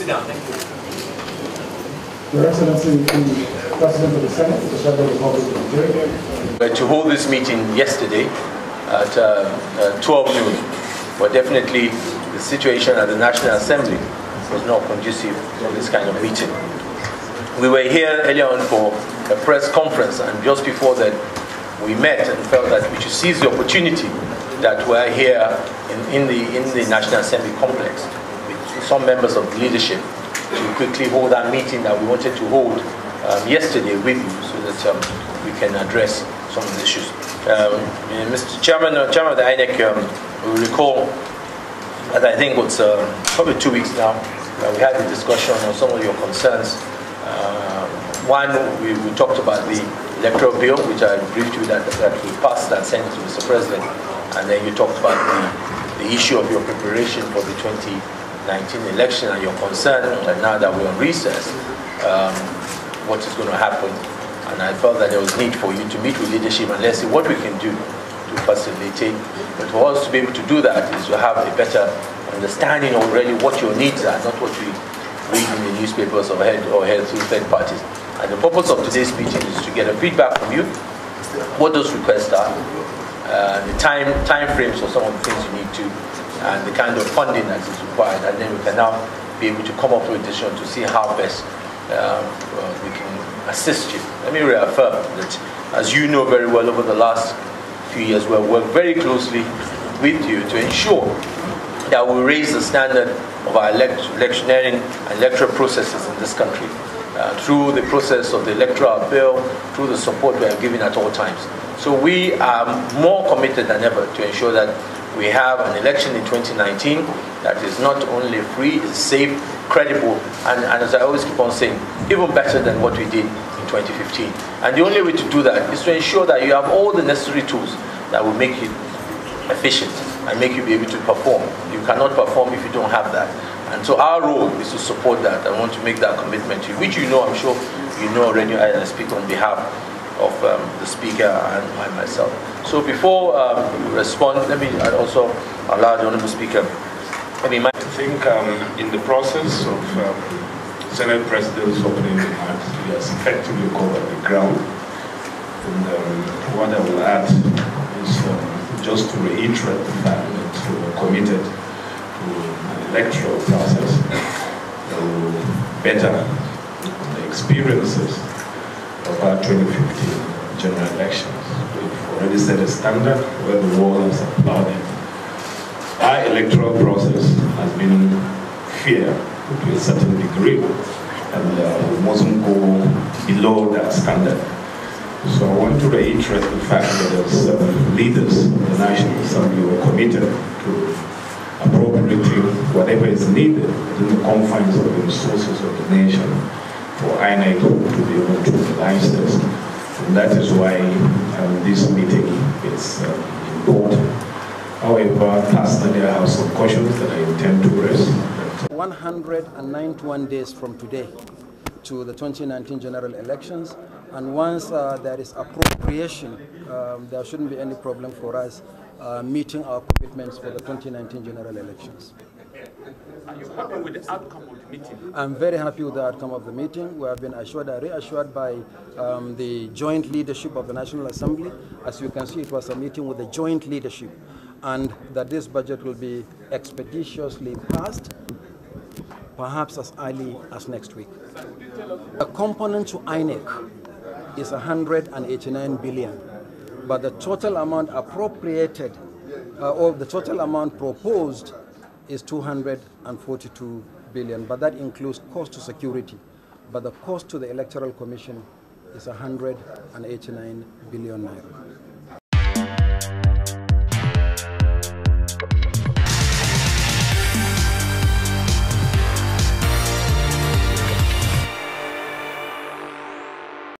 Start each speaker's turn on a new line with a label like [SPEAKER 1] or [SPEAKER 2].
[SPEAKER 1] sit down. Thank you.
[SPEAKER 2] Your Excellency, the President of the Senate, the Federal Republic of Nigeria.
[SPEAKER 3] To hold this meeting yesterday at 12 noon, but definitely the situation at the National Assembly was not conducive for this kind of meeting. We were here earlier on for a press conference, and just before that we met and felt that we should seize the opportunity that we're here in the National Assembly complex with some members of the leadership to quickly hold that meeting that we wanted to hold yesterday with you, so that we can address some of the issues. Mr. Chairman of the INEC will recall that I think it's probably 2 weeks now we had a discussion on some of your concerns. One, we talked about the electoral bill, which I briefed you that we passed and sent to Mr. President, and then you talked about the issue of your preparation for the 2019 election and your concern that now that we're on recess, what is going to happen. And I felt that there was need for you to meet with leadership and let's see what we can do to facilitate. But for us to be able to do that is to have a better understanding already what your needs are, not what we read in the newspapers or heard through third parties. And the purpose of today's meeting is to get a feedback from you, what those requests are, the time frames for some of the things you need to, and the kind of funding that is required, and then we can now be able to come up with a decision to see how best we can assist you. Let me reaffirm that, as you know very well, over the last few years, we've worked very closely with you to ensure that we raise the standard of our electioneering and electoral processes in this country through the process of the electoral bill, through the support we are giving at all times. So we are more committed than ever to ensure that we have an election in 2019 that is not only free, is safe, credible, and as I always keep on saying, even better than what we did in 2015. And the only way to do that is to ensure that you have all the necessary tools that will make you efficient and make you be able to perform. You cannot perform if you don't have that. And so our role is to support that. I want to make that commitment to you, which you know, I'm sure you know already. I speak on behalf of the Speaker and myself. So before you respond, let me also allow the Honourable Speaker.
[SPEAKER 4] I think in the process of Senate President's opening remarks, he has effectively covered the ground. And what I will add is just to reiterate the fact that we are committed to an electoral process that will better the experiences of our 2015 general elections. We've already set a standard where the world has applauded. Our electoral process has been fair to a certain degree, and we mustn't go below that standard. So I want to reiterate the fact that as leaders of the National Assembly were committed to appropriating whatever is needed within the confines of the resources of the nation for INEC to be able to realize this. And that is why this meeting is important. However, personally, I have some cautions that I intend to raise.
[SPEAKER 5] 191 days from today to the 2019 general elections, and once there is appropriation, there shouldn't be any problem for us meeting our commitments for the 2019 general elections.
[SPEAKER 1] Are you happy with the outcome of the meeting?
[SPEAKER 5] I'm very happy with the outcome of the meeting. We have been reassured by the joint leadership of the National Assembly. As you can see, it was a meeting with the joint leadership, and that this budget will be expeditiously passed, perhaps as early as next week. The component to INEC is 189 billion, but the total amount appropriated, or the total amount proposed, is 242 billion, but that includes cost to security. But the cost to the Electoral Commission is 189 billion naira.